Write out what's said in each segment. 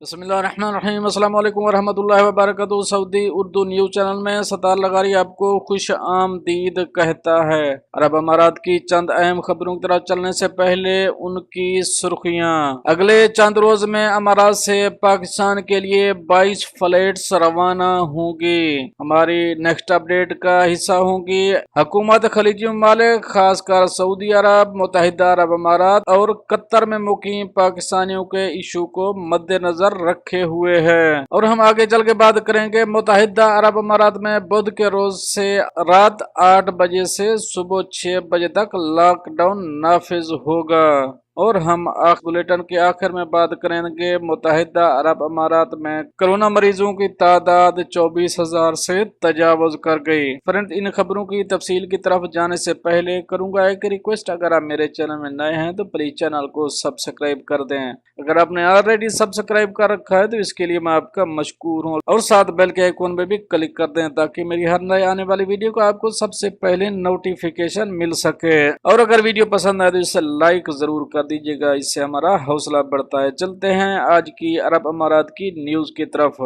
बिस्मिल्लाहिर्रहमानिर्रहीम। अस्सलाम वालेकुम वरहमतुल्लाहि वबरकातुहू। सऊदी उर्दू न्यूज़ चैनल में सतार लगारी आपको खुश आमदीद कहता है। अरब अमारात की चंद अहम खबरों की तरफ चलने से पहले उनकी सुर्खियां। अगले चंद रोज में अमारात से पाकिस्तान के लिए 22 फ्लाइट्स रवाना होंगी। हमारी नेक्स्ट अपडेट का हिस्सा होंगी। हुकूमत खलीजी ममालिक खासकर सऊदी अरब, मुत्तहिदा अरब अमारात और कतर में मुकीम पाकिस्तानियों के इशू को मद्देनजर रखे हुए है। और हम आगे चल के बात करेंगे। मुत्तहिदा अरब अमारात में बुध के रोज से रात 8 बजे से सुबह 6 बजे तक लॉकडाउन नाफिज होगा। और हम बुलेटिन के आखिर में बात करेंगे मुत्तहिदा अरब अमारात में कोरोना मरीजों की तादाद 24,000 से तजावुज कर गई। फ्रेंड, इन खबरों की तफसील की तरफ जाने से पहले करूंगा एक रिक्वेस्ट, अगर आप मेरे चैनल में नए हैं तो प्लीज चैनल को सब्सक्राइब कर दें। अगर आपने ऑलरेडी सब्सक्राइब कर रखा है तो इसके लिए मैं आपका मशकूर हूँ। और साथ बेल के आइकॉन पे भी क्लिक कर दें ताकि मेरी हर नए आने वाली वीडियो को आपको सबसे पहले नोटिफिकेशन मिल सके। और अगर वीडियो पसंद आए तो इसे लाइक जरूर कर दीजिएगा, इससे हमारा हौसला बढ़ता है। चलते हैं आज की अरब अमारात की न्यूज की तरफ।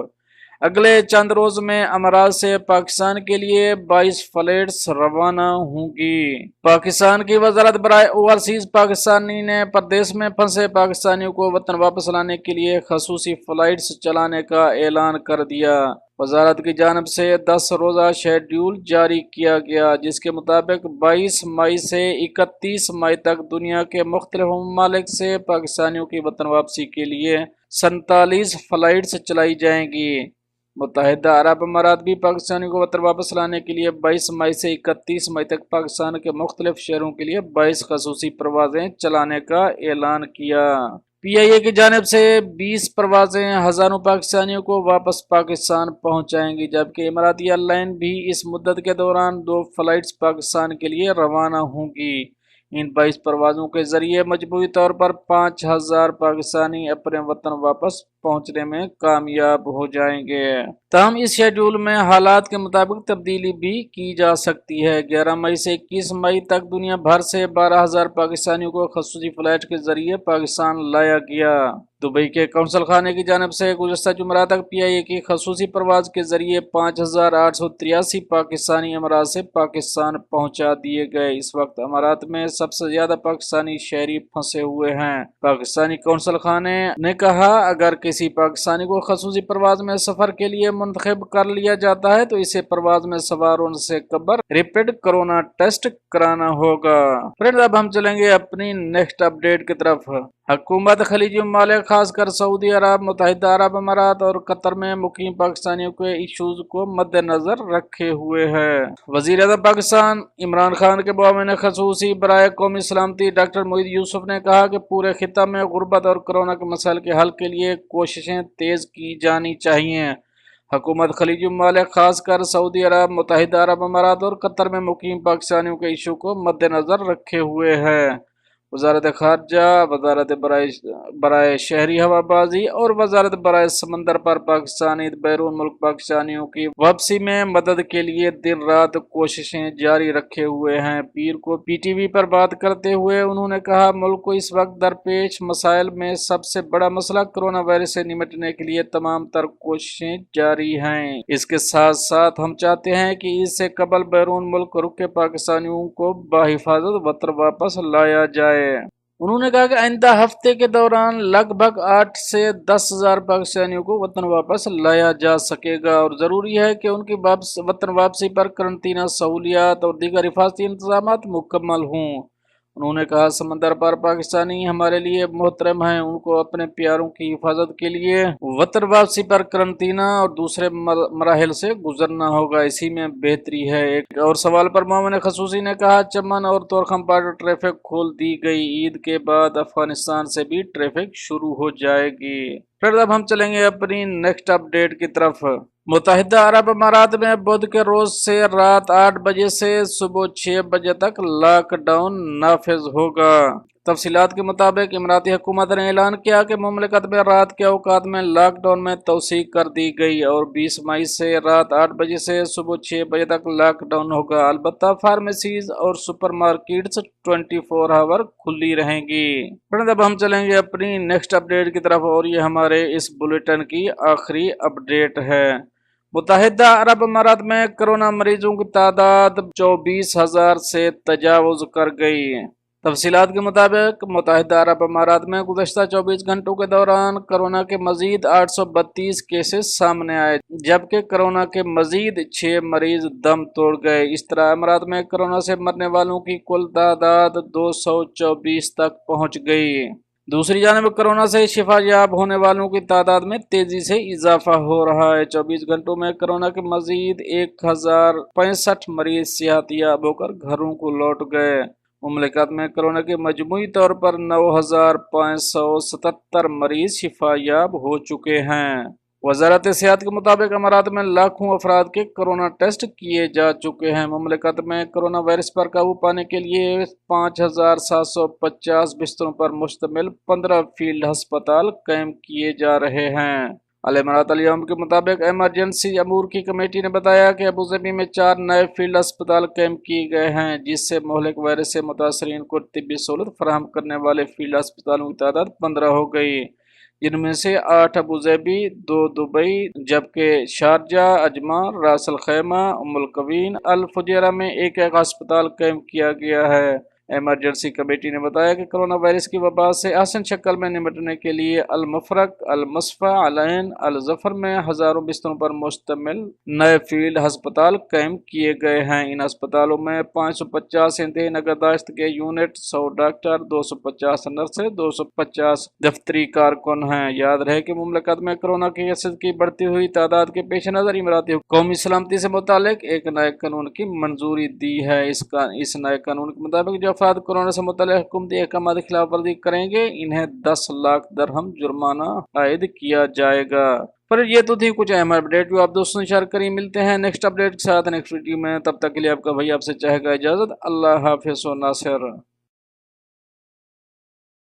अगले चंद रोज में अमारात से पाकिस्तान के लिए 22 फ्लाइट्स रवाना होंगी। पाकिस्तान की वजारत बराए ओवरसीज पाकिस्तानी ने प्रदेश में फंसे पाकिस्तानियों को वतन वापस लाने के लिए खसूसी फ्लाइट्स चलाने का ऐलान कर दिया। वजारत की जानब से 10 रोजा शेड्यूल जारी किया गया, जिसके मुताबिक 22 मई से 31 मई तक दुनिया के मुख्तलिफ ममालिक से पाकिस्तानियों की वतन वापसी के लिए 47 फ्लाइट्स चलाई जाएंगी। मुत्तहिदा अरब अमारात भी पाकिस्तानियों को वतन वापस लाने के लिए 22 मई से 31 मई तक पाकिस्तान के मुख्तलिफ शहरों के लिए 22 खसूसी परवाजें चलाने का ऐलान किया। PIA की जानिब से 20 परवाजें हजारों पाकिस्तानियों को वापस पाकिस्तान पहुंचाएंगी, जबकि इमाराती एयरलाइन भी इस मुद्दत के दौरान 2 फ्लाइट्स पाकिस्तान के लिए रवाना होंगी। इन 22 परवाजों के जरिए मजबूरी तौर पर 5,000 पाकिस्तानी अपने वतन वापस पहुंचने में कामयाब हो जाएंगे। तमाम इस शेड्यूल में हालात के मुताबिक तब्दीली भी की जा सकती है। 11 मई से 21 मई तक दुनिया भर से 12,000 पाकिस्तानियों को खसूसी फ्लाइट के जरिए पाकिस्तान लाया गया। दुबई के कौंसल खाने की जानब से गुज़श्ता जुमेरात तक PIA की खसूसी परवाज के जरिए 5,883 पाकिस्तानी अमारात से पाकिस्तान पहुंचा दिए गए। इस वक्त अमारात में सबसे ज्यादा पाकिस्तानी शहरी फंसे हुए हैं। पाकिस्तानी कौंसल खाने ने कहा, अगर किसी पाकिस्तानी को खसूसी परवाज में सफर के लिए मुंतखब कर लिया जाता है तो इसे परवाज में सवार होने से कबल रैपिड कोरोना टेस्ट कराना होगा। फ्रेंड्स, अब हम चलेंगे अपनी नेक्स्ट अपडेट की तरफ। हुकूमत खलीजी ममालिक खासकर सऊदी अरब, मुत्तहिदा अरब अमारात और कतर में मुकीम पाकिस्तानियों के इशूज को मद्देनजर रखे हुए है। वजीर आज़म पाकिस्तान इमरान खान के मुआविन खसूसी बराए कौमी सलामती डॉक्टर मोईद यूसुफ ने कहा कि पूरे खिता में गुर्बत और कोरोना के मसाइल के हल के लिए कोशिशें तेज की जानी चाहिए। हुकूमत खलीजी ममालिक खासकर सऊदी अरब, मुत्तहिदा अरब अमारात और कतर में मुकीम पाकिस्तानियों के इशू को मद्देनजर रखे हुए है। वजारत खारजा, वजारत बराए शहरी हवाबाजी और वजारत बराए समंदर पर पाकिस्तानी बैरून मुल्क पाकिस्तानियों की वापसी में मदद के लिए दिन रात कोशिशें जारी रखे हुए हैं। पीर को PTV पर बात करते हुए उन्होंने कहा, मुल्क को इस वक्त दरपेश मसाइल में सबसे बड़ा मसला कोरोना वायरस से निपटने के लिए तमाम तर कोशिशें जारी हैं। इसके साथ साथ हम चाहते हैं कि इससे कबल बैरून मुल्क रुके पाकिस्तानियों को बाहिफाजत वतन वापस लाया जाए। उन्होंने कहा कि आइंदा हफ्ते के दौरान लगभग 8 से 10,000 पाकिस्तानियों को वतन वापस लाया जा सकेगा और जरूरी है कि उनकी वतन वापसी पर करंतना सहूलियात और दीगर हिफाजती इंतजाम मुकम्मल हों। उन्होंने कहा, समंदर पर पाकिस्तानी हमारे लिए मोहतरम हैं, उनको अपने प्यारों की हिफाजत के लिए वतन वापसी पर करंतना और दूसरे मराहिल से गुजरना होगा, इसी में बेहतरी है। एक और सवाल पर मोमिन खसूसी ने कहा, चमन और तोरखम पर ट्रैफिक खोल दी गई, ईद के बाद अफगानिस्तान से भी ट्रैफिक शुरू हो जाएगी। फिर अब हम चलेंगे अपनी नेक्स्ट अपडेट की तरफ। मुत्तहिदा अरब अमारात में बुध के रोज से रात 8 बजे से सुबह 6 बजे तक लॉकडाउन नाफिज होगा। तफसीलात के मुताबिक इमराती हुकूमत ने ऐलान किया कि मुमलिकत में रात के औकात में लॉकडाउन में तोसी कर दी गई और 20 मई से रात 8 बजे से सुबह 6 बजे तक लॉकडाउन होगा। अलबत्ता फार्मेसीज और सुपरमार्केट्स 24 आवर खुली रहेंगी। फ्रेंड्स, अब हम चलेंगे अपनी नेक्स्ट अपडेट की तरफ और ये हमारे इस बुलेटिन की आखिरी अपडेट है। मुत्तहिदा अरब अमारात में कोरोना मरीजों की तादाद 24,000 से तजावुज कर गई। तफसीलात के मुताबिक मुत्तहिदा अरब अमारात में गुज़श्ता 24 घंटों के दौरान कोरोना के मजीद 832 केसेस सामने आए, जबकि कोरोना के मजीद 6 मरीज दम तोड़ गए। इस तरह अमारात में कोरोना से मरने वालों की कुल तादाद 224 तक पहुंच गई। दूसरी जानब कोरोना से शिफायाब होने वालों की तादाद में तेजी से इजाफा हो रहा है। 24 घंटों में कोरोना के मजीद 1065 मरीज सेहतियाब होकर घरों को लौट गए। मुमलिकत में कोरोना के मजमूई तौर पर 9,577 मरीज शिफायाब हो चुके हैं। वजारत सेहत के मुताबिक अमारात में लाखों अफराद के कोरोना टेस्ट किए जा चुके हैं। मुमलिकत में कोरोना वायरस पर काबू पाने के लिए 5,750 बिस्तरों पर मुश्तमिल 15 फील्ड अस्पताल कायम किए जा रहे हैं। अल-इमारात अल-यौम के मुताबिक एमरजेंसी अमूर की कमेटी ने बताया कि अबूधाबी में 4 नए फील्ड अस्पताल कायम किए गए हैं, जिससे मुहलिक वायरस से मुतासरीन को तिब्बी सहूलत फराहम करने वाले फील्ड अस्पतालों की तादाद 15 हो गई, जिनमें से 8 अबूधाबी, 2 दुबई, जबकि शारजा, अजमान, रास अल खैमा, उम्मुल कवीन, अल फुजैरा में एक अस्पताल कायम किया गया है। एमरजेंसी कमेटी ने बताया कि कोरोना वायरस की वबा से आसान शक्ल में निपटने के लिए अल-मफरक, अल-मस्फा, अल-ऐन, अल-जफर में हजारों बिस्तरों पर मुश्तमिल नए फील्ड अस्पताल कायम किए गए हैं। इन अस्पतालों में 550 इंतहाई नगरदाश्त के यूनिट, 100 डॉक्टर, 250 नर्सें, 250 दफ्तरी कारकुन हैं। याद रहे कि मुमलिकत में कोरोना के केसेस की बढ़ती हुई तादाद के पेश नज़र इमराती कौमी सलामती से मुतालिक एक नए कानून की मंजूरी दी है। इस नए कानून के मुताबिक जो अफराद कोरोना से मुतल्लिक़ हुकूमती अहकाम की खिलाफ वर्जी करेंगे, इन्हें 10 लाख दरहम जुर्माना आयद किया जाएगा। पर ये तो थी कुछ अहम अपडेट जो आप दोस्तों शेयर करें। मिलते हैं नेक्स्ट अपडेट के साथ नेक्स्ट वीडियो में, तब तक के लिए आपका भाई आपसे चाहेगा इजाज़त। अल्लाह हाफ़िज़ व नासिर।